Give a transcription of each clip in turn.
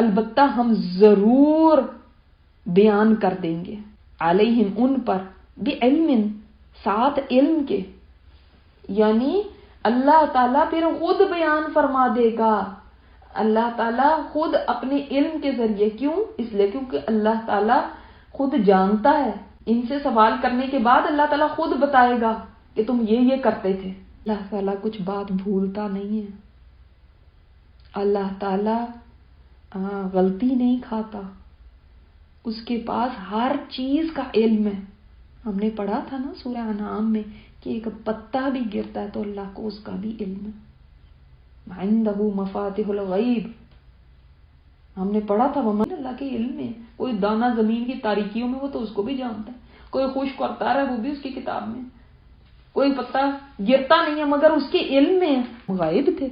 البتہ ہم ضرور بیان کر دیں گے، علیہم ان پر، بعلم ساتھ علم کے، یعنی اللہ تعالیٰ پھر خود بیان فرما دے گا، اللہ تعالیٰ خود اپنے علم کے ذریعے، کیوں؟ اس لیے کیونکہ اللہ تعالیٰ خود جانتا ہے، ان سے سوال کرنے کے بعد اللہ تعالیٰ خود بتائے گا کہ تم یہ کرتے تھے۔ اللہ تعالیٰ کچھ بات بھولتا نہیں ہے، اللہ تعالیٰ غلطی نہیں کھاتا، اس کے پاس ہر چیز کا علم ہے۔ ہم نے پڑھا تھا نا سورہ انعام میں کہ ایک پتا بھی گرتا ہے تو اللہ کو اس کا بھی علم ہے۔ عندہ مفاتح الغیب، ہم نے پڑھا تھا وہ اللہ کے علم میں، کوئی دانہ زمین کی تاریکیوں میں وہ تو اس کو بھی جانتا ہے، کوئی خشک اور تار ہے وہ بھی اس کی کتاب میں، کوئی پتا گرتا نہیں ہے مگر اس کے علم میں ہے۔ غائب تھے،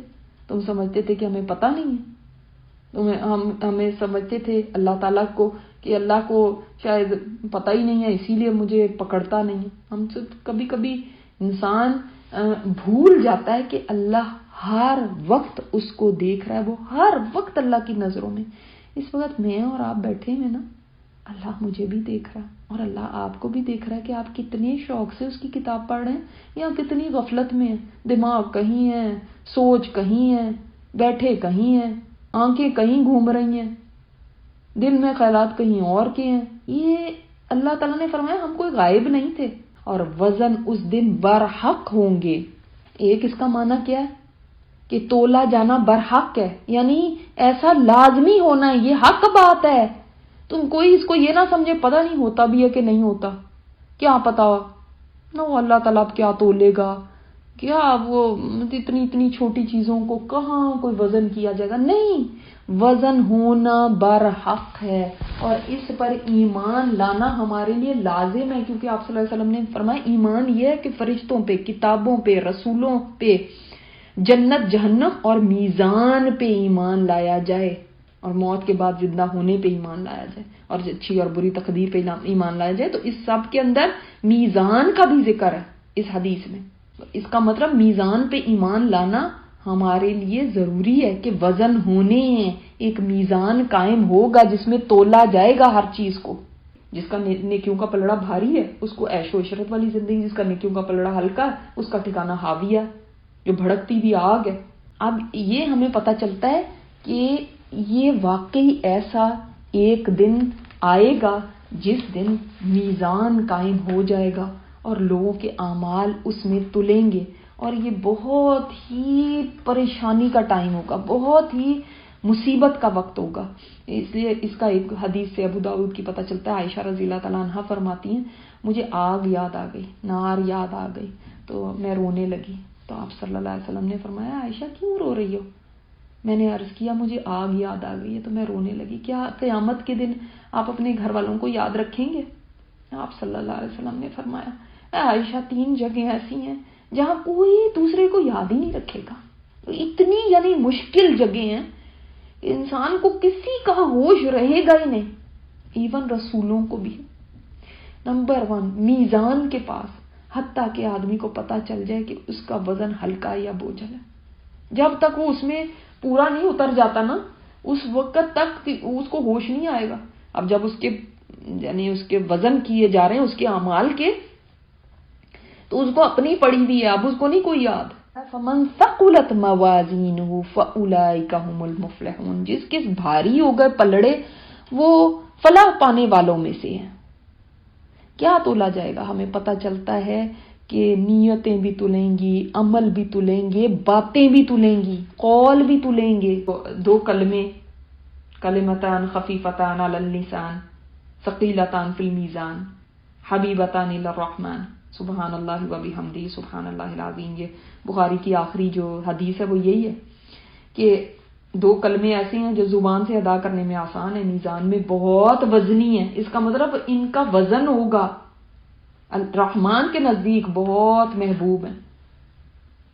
تم سمجھتے تھے کہ ہمیں پتہ نہیں ہے، ہمیں سمجھتے تھے اللہ تعالیٰ کو کہ اللہ کو شاید پتہ ہی نہیں ہے اسی لیے مجھے پکڑتا نہیں ہے۔ ہم سے کبھی کبھی انسان بھول جاتا ہے کہ اللہ ہر وقت اس کو دیکھ رہا ہے، وہ ہر وقت اللہ کی نظروں میں۔ اس وقت میں اور آپ بیٹھے ہوئے نا، اللہ مجھے بھی دیکھ رہا ہے اور اللہ آپ کو بھی دیکھ رہا ہے کہ آپ کتنے شوق سے اس کی کتاب پڑھ رہے ہیں یا کتنی غفلت میں ہیں، دماغ کہیں ہے، سوچ کہیں ہے، بیٹھے کہیں ہیں، آنکھیں کہیں گھوم رہی ہیں، دل میں خیالات کہیں اور کے ہیں۔ یہ اللہ تعالیٰ نے فرمایا ہم کوئی غائب نہیں تھے۔ اور وزن اس دن برحق ہوں گے، ایک اس کا معنی کیا ہے کہ تولا جانا برحق ہے، یعنی ایسا لازمی ہونا ہے، یہ حق بات ہے۔ تم کوئی اس کو یہ نہ سمجھے پتہ نہیں ہوتا بھی ہے کہ نہیں ہوتا، کیا پتا نو اللہ تعالیٰ اب کیا تولے گا، کیا وہ اتنی چھوٹی چیزوں کو کہاں کوئی وزن کیا جائے گا، نہیں، وزن ہونا برحق ہے اور اس پر ایمان لانا ہمارے لیے لازم ہے، کیونکہ آپ صلی اللہ علیہ وسلم نے فرمایا ایمان یہ ہے کہ فرشتوں پہ، کتابوں پہ، رسولوں پہ، جنت جہنم اور میزان پہ ایمان لایا جائے، اور موت کے بعد زندہ ہونے پہ ایمان لایا جائے، اور اچھی اور بری تقدیر پہ ایمان لایا جائے۔ تو اس سب کے اندر میزان کا بھی ذکر ہے اس حدیث میں۔ اس کا مطلب میزان پہ ایمان لانا ہمارے لیے ضروری ہے کہ وزن ہونے ہیں، ایک میزان قائم ہوگا جس میں تولا جائے گا ہر چیز کو۔ جس کا نیکیوں کا پلڑا بھاری ہے اس کو عیش و عشرت والی زندگی، جس کا نیکیوں کا پلڑا ہلکا ہے اس کا ٹھکانہ حاویہ ہے، جو بھڑکتی بھی آگ ہے۔ اب یہ ہمیں پتہ چلتا ہے کہ یہ واقعی ایسا ایک دن آئے گا جس دن میزان قائم ہو جائے گا اور لوگوں کے اعمال اس میں تلیں گے، اور یہ بہت ہی پریشانی کا ٹائم ہوگا، بہت ہی مصیبت کا وقت ہوگا۔ اس لیے اس کا ایک حدیث سے ابو داؤد کی پتہ چلتا ہے، عائشہ رضی اللہ تعالیٰ عنہا فرماتی ہیں مجھے آگ یاد آ گئی، نار یاد آ گئی تو میں رونے لگی، تو آپ صلی اللہ علیہ وسلم نے فرمایا عائشہ کیوں رو رہی ہو؟ میں نے عرض کیا مجھے آگ یاد آ گئی ہے تو میں رونے لگی۔ کیا قیامت کے دن آپ اپنے گھر والوں کو یاد رکھیں گے؟ آپ صلی اللہ علیہ وسلم نے فرمایا اے عائشہ 3 جگہیں ایسی ہیں جہاں کوئی دوسرے کو یاد ہی نہیں رکھے گا، اتنی یعنی مشکل جگہیں ہیں، انسان کو کسی کا ہوش رہے گا ہی نہیں، ایون رسولوں کو بھی۔ نمبر 1 میزان کے پاس، حتیٰ کہ آدمی کو پتہ چل جائے کہ اس کا وزن ہلکا یا بوجھل ہے، جب تک وہ اس میں پورا نہیں اتر جاتا نا اس وقت تک اس کو ہوش نہیں آئے گا۔ اب جب اس کے یعنی اس کے وزن کیے جا رہے ہیں اس کے اعمال کے، تو اس کو اپنی پڑی ہوئی ہے، اب اس کو نہیں کوئی یاد۔ فمن ثقلت موازینہ فاولئک هم المفلحون، جس کے بھاری ہو گئے پلڑے وہ فلاح پانے والوں میں سے ہیں۔ کیا تولا جائے گا؟ ہمیں پتہ چلتا ہے کہ نیتیں بھی تلیں گی، عمل بھی تلیں گے، باتیں بھی تلیں گی، قول بھی تلیں گے۔ 2 کلمے، کلمتان خفیفتان علی اللسان ثقیلتان فی المیزان حبیبتان الی الرحمن سبحان اللہ و بحمدہ سبحان اللہ العظیم۔ یہ بخاری کی آخری جو حدیث ہے وہ یہی ہے کہ 2 کلمے ایسے ہیں جو زبان سے ادا کرنے میں آسان ہے، میزان میں بہت وزنی ہے، اس کا مطلب ان کا وزن ہوگا، الرحمن کے نزدیک بہت محبوب ہیں۔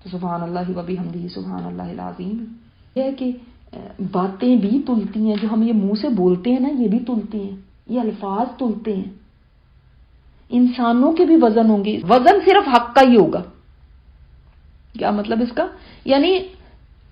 تو سبحان اللہ و بحمدہ سبحان اللہ العظیم یہ ہے کہ باتیں بھی تلتی ہیں، جو ہم یہ منہ سے بولتے ہیں نا یہ بھی تلتی ہیں، یہ الفاظ تلتے ہیں۔ انسانوں کے بھی وزن ہوں گے، وزن صرف حق کا ہی ہوگا۔ کیا مطلب اس کا؟ یعنی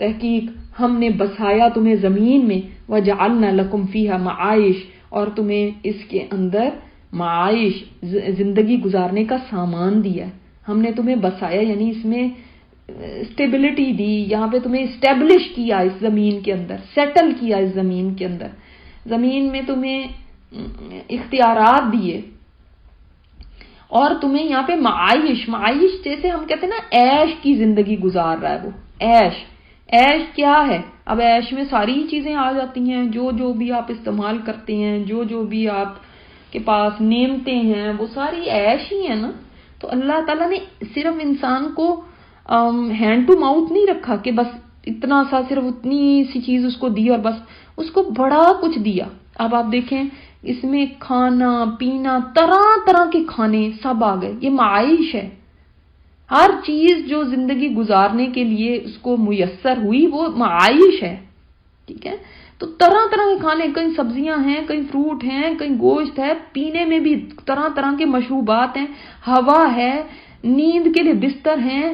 تحقیق ہم نے بسایا تمہیں زمین میں، وجعلنا لکم فیہا معائش، اور تمہیں اس کے اندر معائش زندگی گزارنے کا سامان دیا. ہم نے تمہیں بسایا یعنی اس میں اسٹیبلٹی دی، یہاں پہ تمہیں اسٹیبلش کیا اس زمین کے اندر، سیٹل کیا اس زمین کے اندر، زمین میں تمہیں اختیارات دیے، اور تمہیں یہاں پہ معائش جیسے ہم کہتے ہیں نا عیش کی زندگی گزار رہا ہے وہ. عیش کیا ہے؟ اب عیش میں ساری چیزیں آ جاتی ہیں، جو بھی آپ استعمال کرتے ہیں، جو بھی آپ کے پاس نعمتیں ہیں، وہ ساری عیش ہی ہے نا. تو اللہ تعالیٰ نے صرف انسان کو ہینڈ ٹو ماؤتھ نہیں رکھا کہ بس اتنا سا، صرف اتنی سی چیز اس کو دی اور بس، اس کو بڑا کچھ دیا. اب آپ دیکھیں اس میں کھانا پینا، طرح طرح کے کھانے سب آ گئے. یہ معائش ہے. ہر چیز جو زندگی گزارنے کے لیے اس کو میسر ہوئی وہ معائش ہے. ٹھیک ہے، تو طرح طرح کے کھانے، کئی سبزیاں ہیں، کئی فروٹ ہیں، کئی گوشت ہے، پینے میں بھی طرح طرح کے مشروبات ہیں، ہوا ہے، نیند کے لیے بستر ہیں،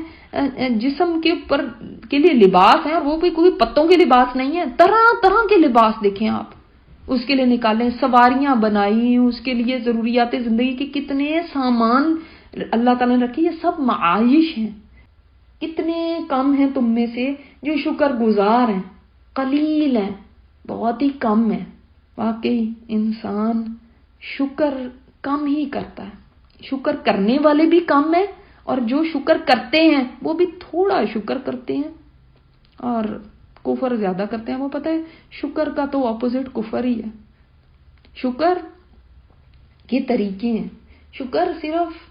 جسم کے اوپر کے لیے لباس ہیں، اور وہ بھی کوئی پتوں کے لباس نہیں ہے، طرح طرح کے لباس دیکھیں آپ اس کے لیے نکالیں، سواریاں بنائی، اس کے لیے ضروریات زندگی کے کتنے سامان اللہ تعالیٰ نے رکھے. یہ سب معائش ہیں. کتنے کم ہیں تم میں سے جو شکر گزار ہیں، قلیل ہیں، بہت ہی کم ہیں. واقعی انسان شکر کم ہی کرتا ہے. شکر کرنے والے بھی کم ہیں، اور جو شکر کرتے ہیں وہ بھی تھوڑا شکر کرتے ہیں اور کفر زیادہ کرتے ہیں. وہ پتہ ہے شکر کا تو اپوزٹ کفر ہی ہے. شکر کے طریقے ہیں. شکر صرف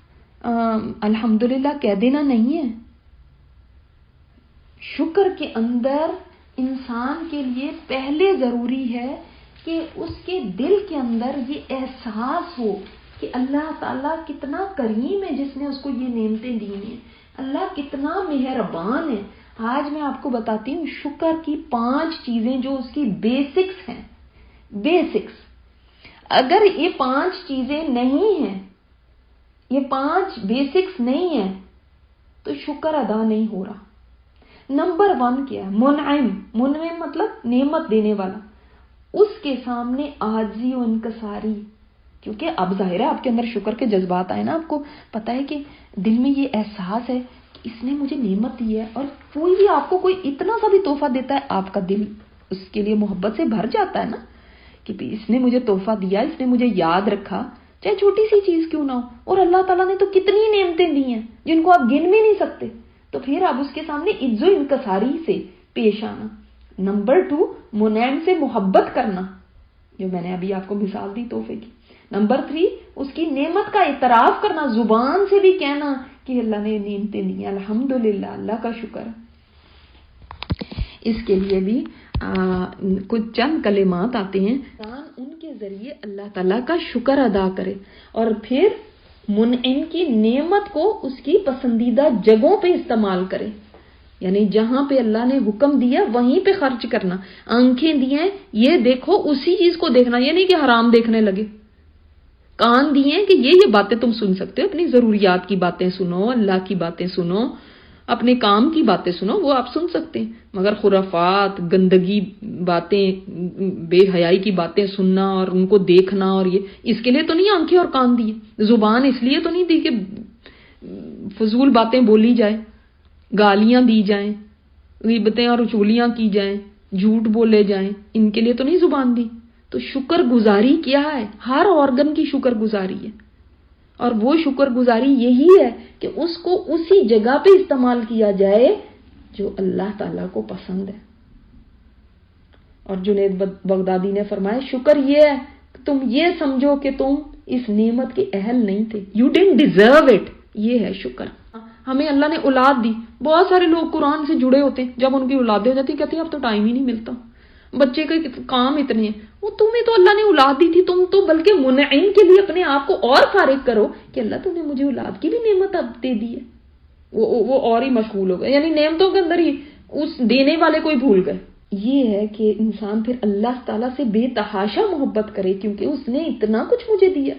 الحمدللہ کہہ دینا نہیں ہے. شکر کے اندر انسان کے لیے پہلے ضروری ہے کہ اس کے دل کے اندر یہ احساس ہو کہ اللہ تعالیٰ کتنا کریم ہے جس نے اس کو یہ نعمتیں دی ہیں، اللہ کتنا مہربان ہے. آج میں آپ کو بتاتی ہوں شکر کی 5 چیزیں جو اس کی بیسکس ہیں. بیسکس اگر یہ 5 چیزیں نہیں ہیں، یہ 5 بیسکس نہیں ہیں تو شکر ادا نہیں ہو رہا. نمبر 1 کیا ہے؟ منعم مطلب نعمت دینے والا. اس کے سامنے عاجزی و انکساری. کیونکہ اب ظاہر ہے آپ کے اندر شکر کے جذبات آئے نا، آپ کو پتا ہے کہ دل میں یہ احساس ہے کہ اس نے مجھے نعمت دی ہے، اور کوئی بھی آپ کو کوئی اتنا سا بھی تحفہ دیتا ہے آپ کا دل اس کے لیے محبت سے بھر جاتا ہے نا، کہ اس نے مجھے تحفہ دیا، اس نے مجھے یاد رکھا، چاہے چھوٹی سی چیز کیوں نہ ہو. اور اللہ تعالیٰ نے تو کتنی نعمتیں دی ہیں جن کو آپ گن بھی نہیں سکتے. تو پھر اب اس کے سامنے عز و انکساری سے پیش آنا. نمبر 2 منعم سے محبت کرنا، جو میں نے ابھی آپ کو مثال دی تحفے کی. نمبر 3 اس کی نعمت کا اعتراف کرنا، زبان سے بھی کہنا کہ اللہ نے نعمتیں دی ہیں، الحمدللہ، اللہ کا شکر. اس کے لیے بھی کچھ چند کلمات آتے ہیں، انسان ان کے ذریعے اللہ تعالیٰ کا شکر ادا کرے، اور پھر منعم کی نعمت کو اس کی پسندیدہ جگہوں پہ استعمال کرے. یعنی جہاں پہ اللہ نے حکم دیا وہیں پہ خرچ کرنا. آنکھیں دی ہیں یہ دیکھو، اسی چیز کو دیکھنا، یہ نہیں کہ حرام دیکھنے لگے. کان دیے ہیں کہ یہ باتیں تم سن سکتے ہو، اپنی ضروریات کی باتیں سنو، اللہ کی باتیں سنو، اپنے کام کی باتیں سنو، وہ آپ سن سکتے ہیں. مگر خرافات، گندگی باتیں، بے حیائی کی باتیں سننا اور ان کو دیکھنا، اور یہ اس کے لیے تو نہیں آنکھیں اور کان دیے. زبان اس لیے تو نہیں دی کہ فضول باتیں بولی جائے، گالیاں دی جائیں، غیبتیں اور چغلیاں کی جائیں، جھوٹ بولے جائیں، ان کے لیے تو نہیں زبان دی. تو شکر گزاری کیا ہے؟ ہر آرگن کی شکر گزاری ہے، اور وہ شکر گزاری یہی ہے کہ اس کو اسی جگہ پہ استعمال کیا جائے جو اللہ تعالیٰ کو پسند ہے. اور جنید بغدادی نے فرمایا شکر یہ ہے کہ تم یہ سمجھو کہ تم اس نعمت کے اہل نہیں تھے، یو ڈنٹ ڈیزرو اٹ. یہ ہے شکر. ہمیں اللہ نے اولاد دی. بہت سارے لوگ قرآن سے جڑے ہوتے ہیں، جب ان کی اولادیں ہو جاتی ہیں کہتے ہیں اب تو ٹائم ہی نہیں ملتا، بچے کے کام اتنے ہیں. وہ تمہیں تو اللہ نے اولاد دی تھی، تم تو بلکہ منعم کے لیے اپنے آپ کو اور فارغ کرو کہ اللہ تم نے مجھے اولاد کی بھی نعمت اب دے دی ہے. وہ اور ہی مشغول ہو گئے، یعنی نعمتوں کے اندر ہی اس دینے والے کو ہی بھول گئے. یہ ہے کہ انسان پھر اللہ تعالیٰ سے بے تحاشا محبت کرے، کیونکہ اس نے اتنا کچھ مجھے دیا.